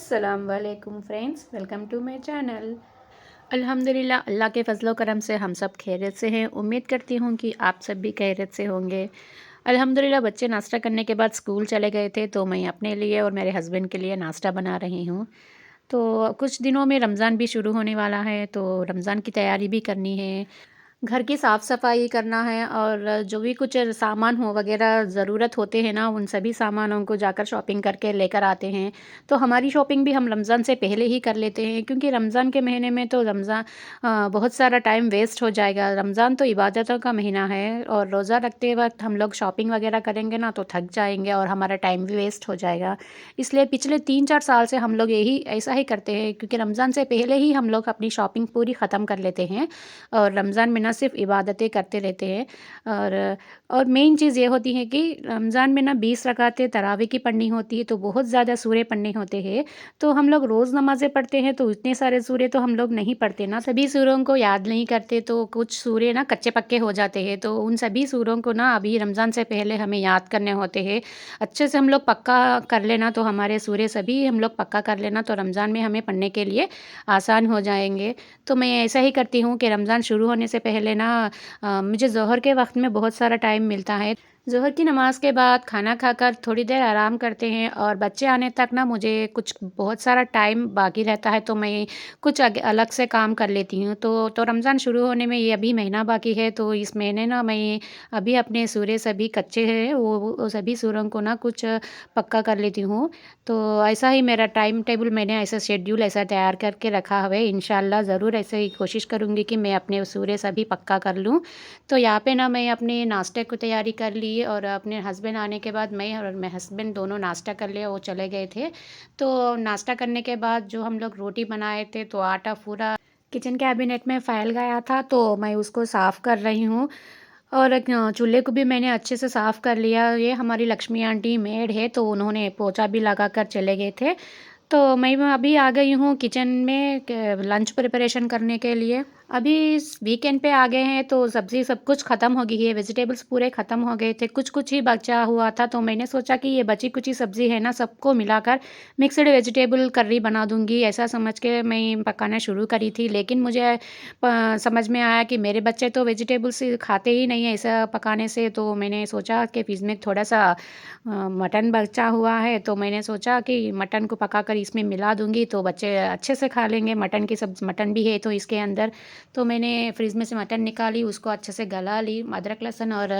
अस्सलाम वालेकुम friends, welcome to my channel. अल्हम्दुलिल्लाह, अल्लाह के फ़ज़ल व करम से हम सब खैरियत से हैं। उम्मीद करती हूँ कि आप सब भी खैरियत से होंगे। अल्हम्दुलिल्लाह, बच्चे नाश्ता करने के बाद स्कूल चले गए थे, तो मैं अपने लिए और मेरे हस्बैंड के लिए नाश्ता बना रही हूँ। तो कुछ दिनों में रमज़ान भी शुरू होने वाला है, तो रमज़ान की तैयारी भी करनी है। घर की साफ़-सफ़ाई करना है और जो भी कुछ सामान हो वग़ैरह ज़रूरत होते हैं ना, उन सभी सामानों को जाकर शॉपिंग करके लेकर आते हैं। तो हमारी शॉपिंग भी हम रमज़ान से पहले ही कर लेते हैं, क्योंकि रमज़ान के महीने में तो बहुत सारा टाइम वेस्ट हो जाएगा। रमज़ान तो इबादतों का महीना है और रोज़ा रखते वक़्त हम लोग शॉपिंग वग़ैरह करेंगे ना, तो थक जाएँगे और हमारा टाइम भी वेस्ट हो जाएगा। इसलिए पिछले 3-4 साल से हम लोग यही ऐसा ही करते हैं, क्योंकि रमज़ान से पहले ही हम लोग अपनी शॉपिंग पूरी ख़त्म कर लेते हैं और रमज़ान में ना सिर्फ़ इबादतें करते रहते हैं। और और मेन चीज़ ये होती है कि रमज़ान में ना 20 रकातें तरावी की पढ़नी होती है, तो बहुत ज़्यादा सूरे पढ़ने होते हैं। तो हम लोग रोज़ नमाज़ें पढ़ते हैं, तो इतने सारे सूरे तो हम लोग नहीं पढ़ते ना, सभी सूरों को याद नहीं करते, तो कुछ सूरे ना कच्चे-पक्के हो जाते हैं। तो उन सभी सूरों को ना अभी रमज़ान से पहले हमें याद करने होते हैं। अच्छे से हम लोग पक्का कर लेना, तो हमारे सूरे सभी हम लोग पक्का कर लेना, तो रमज़ान में हमें पढ़ने के लिए आसान हो जाएँगे। तो मैं ऐसा ही करती हूँ कि रमज़ान शुरू होने से पहले ना मुझे ज़ोहर के वक़्त में बहुत सारा टाइम मिलता है। ज़ोहर की नमाज़ के बाद खाना खाकर थोड़ी देर आराम करते हैं और बच्चे आने तक ना मुझे कुछ बहुत सारा टाइम बाकी रहता है, तो मैं कुछ अलग से काम कर लेती हूँ। तो रमज़ान शुरू होने में ये अभी महीना बाकी है, तो इस महीने ना मैं अभी अपने सूरे सभी कच्चे हैं, वो सभी सूरों को ना कुछ पक्का कर लेती हूँ। तो ऐसा ही मेरा टाइम टेबल, मैंने ऐसा शेड्यूल ऐसा तैयार करके रखा हुआ है। इंशाअल्लाह ज़रूर ऐसे ही कोशिश करूँगी कि मैं अपने सूरे सभी पक्का कर लूँ। तो यहाँ पे ना मैं अपने नाश्ते को तैयारी कर ली और अपने हस्बैंड आने के बाद मैं और मेरे हस्बैंड दोनों नाश्ता कर लिया, वो चले गए थे। तो नाश्ता करने के बाद जो हम लोग रोटी बनाए थे, तो आटा पूरा किचन कैबिनेट में फैल गया था, तो मैं उसको साफ़ कर रही हूँ। और चूल्हे को भी मैंने अच्छे से साफ़ कर लिया। ये हमारी लक्ष्मी आंटी मेड है, तो उन्होंने पोंछा भी लगा कर चले गए थे। तो मैं अभी आ गई हूँ किचन में लंच प्रिपरेशन करने के लिए। अभी इस वीकेंड पे आ गए हैं, तो सब्ज़ी सब कुछ ख़त्म हो गई है, वेजिटेबल्स पूरे ख़त्म हो गए थे, कुछ-कुछ ही बचा हुआ था, तो मैंने सोचा कि ये बची-कुची सब्ज़ी है ना, सबको मिलाकर मिक्स्ड वेजिटेबल करी बना दूँगी, ऐसा समझ के मैं पकाना शुरू करी थी। लेकिन मुझे समझ में आया कि मेरे बच्चे तो वेजिटेबल्स खाते ही नहीं हैं ऐसा पकाने से, तो मैंने सोचा कि फ्रिज में थोड़ा-सा मटन बचा हुआ है, तो मैंने सोचा कि मटन को पकाकर इसमें मिला दूँगी, तो बच्चे अच्छे से खा लेंगे। मटन भी है तो इसके अंदर। तो मैंने फ्रिज में से मटन निकाली, उसको अच्छे से गला ली, अदरक लहसुन और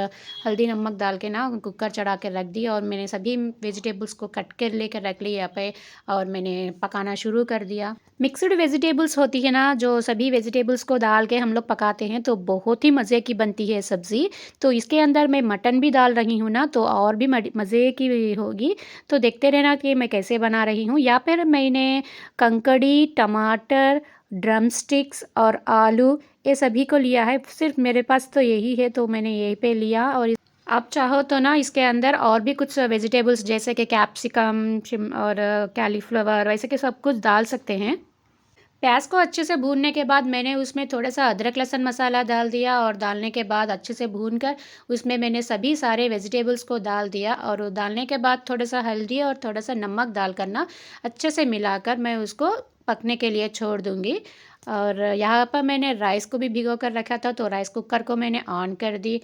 हल्दी नमक डाल के ना कुकर चढ़ा के रख दिया और मैंने सभी वेजिटेबल्स को कट कर लेकर रख लिया यहाँ पे और मैंने पकाना शुरू कर दिया। मिक्स्ड वेजिटेबल्स होती है ना, जो सभी वेजिटेबल्स को डाल के हम लोग पकाते हैं, तो बहुत ही मज़े की बनती है सब्ज़ी। तो इसके अंदर मैं मटन भी डाल रही हूँ ना, तो और भी मज़े की होगी। तो देखते रहना कि मैं कैसे बना रही हूँ। या फिर मैंने कंकड़ी, टमाटर, ड्रम स्टिक्स और आलू, ये सभी को लिया है। सिर्फ़ मेरे पास तो यही है, तो मैंने यही पे लिया। और आप चाहो तो ना इसके अंदर और भी कुछ वेजिटेबल्स जैसे कि कैप्सिकम और कैलीफ्लावर, वैसे कि सब कुछ डाल सकते हैं। प्याज़ को अच्छे से भूनने के बाद मैंने उसमें थोड़ा-सा अदरक लहसुन मसाला डाल दिया और डालने के बाद अच्छे से भूनकर उसमें मैंने सभी सारे वेजिटेबल्स को डाल दिया और डालने के बाद थोड़ा-सा हल्दी और थोड़ा-सा नमक डालकर ना अच्छे से मिलाकर मैं उसको पकने के लिए छोड़ दूँगी। और यहाँ पर मैंने राइस को भी भिगो कर रखा था, तो राइस कुकर को मैंने ऑन कर दी।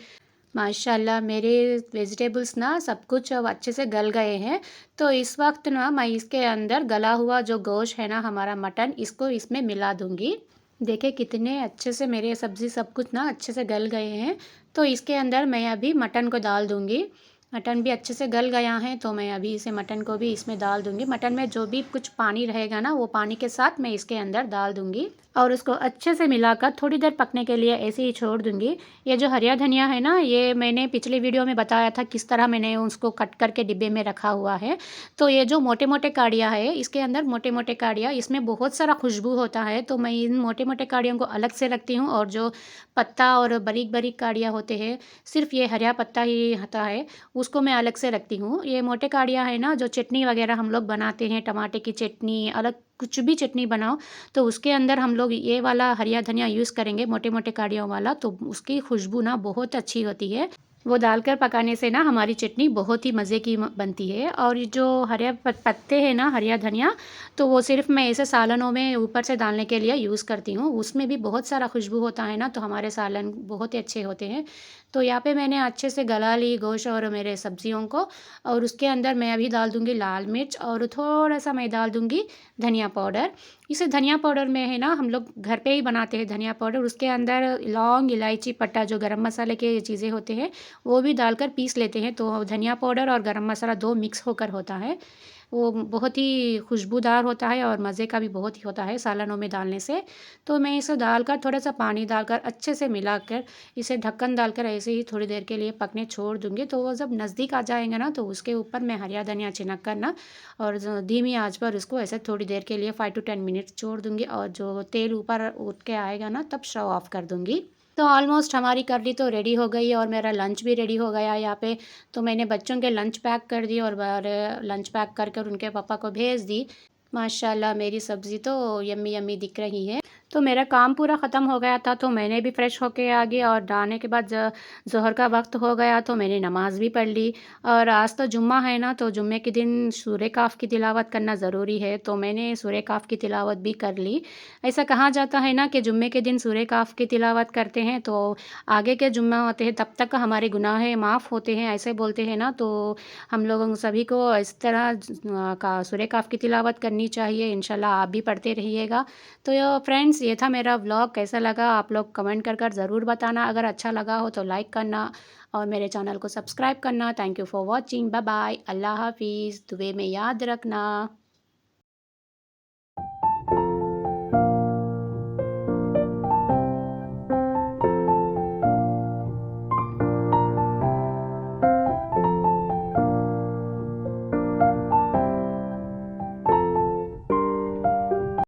माशाल्लाह मेरे वेजिटेबल्स ना सब कुछ अब अच्छे से गल गए हैं। तो इस वक़्त ना मैं इसके अंदर गला हुआ जो गोश्त है ना हमारा मटन, इसको इसमें मिला दूँगी। देखिए कितने अच्छे से मेरे सब्ज़ी सब कुछ ना अच्छे से गल गए हैं। तो इसके अंदर मैं अभी मटन को डाल दूँगी। मटन भी अच्छे से गल गया है, तो मैं अभी इसे मटन को भी इसमें डाल दूँगी। मटन में जो भी कुछ पानी रहेगा ना, वो पानी के साथ मैं इसके अंदर डाल दूँगी और उसको अच्छे से मिलाकर थोड़ी देर पकने के लिए ऐसे ही छोड़ दूँगी। ये जो हरिया धनिया है ना, ये मैंने पिछले वीडियो में बताया था किस तरह मैंने उसको कट करके डिब्बे में रखा हुआ है। तो ये जो मोटे-मोटे काड़ियाँ है, इसके अंदर मोटे-मोटे काड़ियाँ, इसमें बहुत सारा खुशबू होता है, तो मैं इन मोटे-मोटे काड़ियों को अलग से रखती हूँ और जो पत्ता और बारीक-बारीक काड़ियाँ होते हैं, सिर्फ़ ये हरा पत्ता ही होता है, उसको मैं अलग से रखती हूँ। ये मोटे काड़ियाँ हैं ना, जो चटनी वग़ैरह हम लोग बनाते हैं, टमाटर की चटनी, अलग कुछ भी चटनी बनाओ, तो उसके अंदर हम लोग ये वाला हरिया धनिया यूज़ करेंगे, मोटे-मोटे काड़ियों वाला, तो उसकी खुशबू ना बहुत अच्छी होती है। वो डालकर पकाने से ना हमारी चटनी बहुत ही मज़े की बनती है। और ये जो हरे पत्ते हैं ना, हरिया धनिया, तो वो सिर्फ मैं ऐसे सालनों में ऊपर से डालने के लिए यूज़ करती हूँ। उसमें भी बहुत सारा खुशबू होता है ना, तो हमारे सालन बहुत ही अच्छे होते हैं। तो यहाँ पे मैंने अच्छे से गला ली गोश्त और मेरे सब्जियों को, और उसके अंदर मैं अभी डाल दूँगी लाल मिर्च, और थोड़ा-सा मैं डाल दूँगी धनिया पाउडर। इसे धनिया पाउडर में है ना, हम लोग घर पे ही बनाते हैं धनिया पाउडर। उसके अंदर लौंग, इलायची, पत्ता, जो गरम मसाले के चीज़ें होते हैं, वो भी डालकर पीस लेते हैं। तो धनिया पाउडर और गरम मसाला 2 मिक्स होकर होता है। वो बहुत ही खुशबूदार होता है और मज़े का भी बहुत ही होता है सालनों में डालने से। तो मैं इसे डालकर थोड़ा-सा पानी डालकर अच्छे से मिलाकर इसे ढक्कन डालकर ऐसे ही थोड़ी देर के लिए पकने छोड़ दूँगी। तो वो जब नज़दीक आ जाएँगे ना, तो उसके ऊपर मैं हरिया धनिया छिनक कर ना, और धीमी आँच पर उसको ऐसे थोड़ी देर के लिए 5 टू 10 मिनट्स छोड़ दूँगी, और जो तेल ऊपर उठ के आएगा ना, तब स्टव ऑफ कर दूँगी। तो ऑलमोस्ट हमारी करी तो रेडी हो गई, और मेरा लंच भी रेडी हो गया यहाँ पे। तो मैंने बच्चों के लंच पैक कर दिए, और लंच पैक कर कर उनके पापा को भेज दी। माशाल्लाह मेरी सब्ज़ी तो यम्मी यम्मी दिख रही है। तो मेरा काम पूरा ख़त्म हो गया था, तो मैंने भी फ़्रेश होके आ गई, और नहाने के बाद ज़ोहर का वक़्त हो गया, तो मैंने नमाज़ भी पढ़ ली। और आज तो जुम्मा है ना, तो जुम्मे के दिन सूरह काफ़ की तिलावत करना ज़रूरी है, तो मैंने सूरह काफ़ की तिलावत भी कर ली। ऐसा कहा जाता है ना कि जुम्मे के दिन सूरह काफ़ की तिलावत करते हैं, तो आगे के जुम्मे होते हैं तब तक हमारे गुनाह माफ़ होते हैं, ऐसे बोलते हैं ना। तो हम लोगों सभी को इस तरह का सूरह काफ़ की तिलावत करनी चाहिए। इंशाल्लाह आप भी पढ़ते रहिएगा। तो फ्रेंड्स, ये था मेरा व्लॉग। कैसा लगा आप लोग कमेंट कर कर ज़रूर बताना। अगर अच्छा लगा हो तो लाइक करना, और मेरे चैनल को सब्सक्राइब करना। Thank you for watching. Bye bye. अल्लाह हाफ़िज़। दुआ में याद रखना।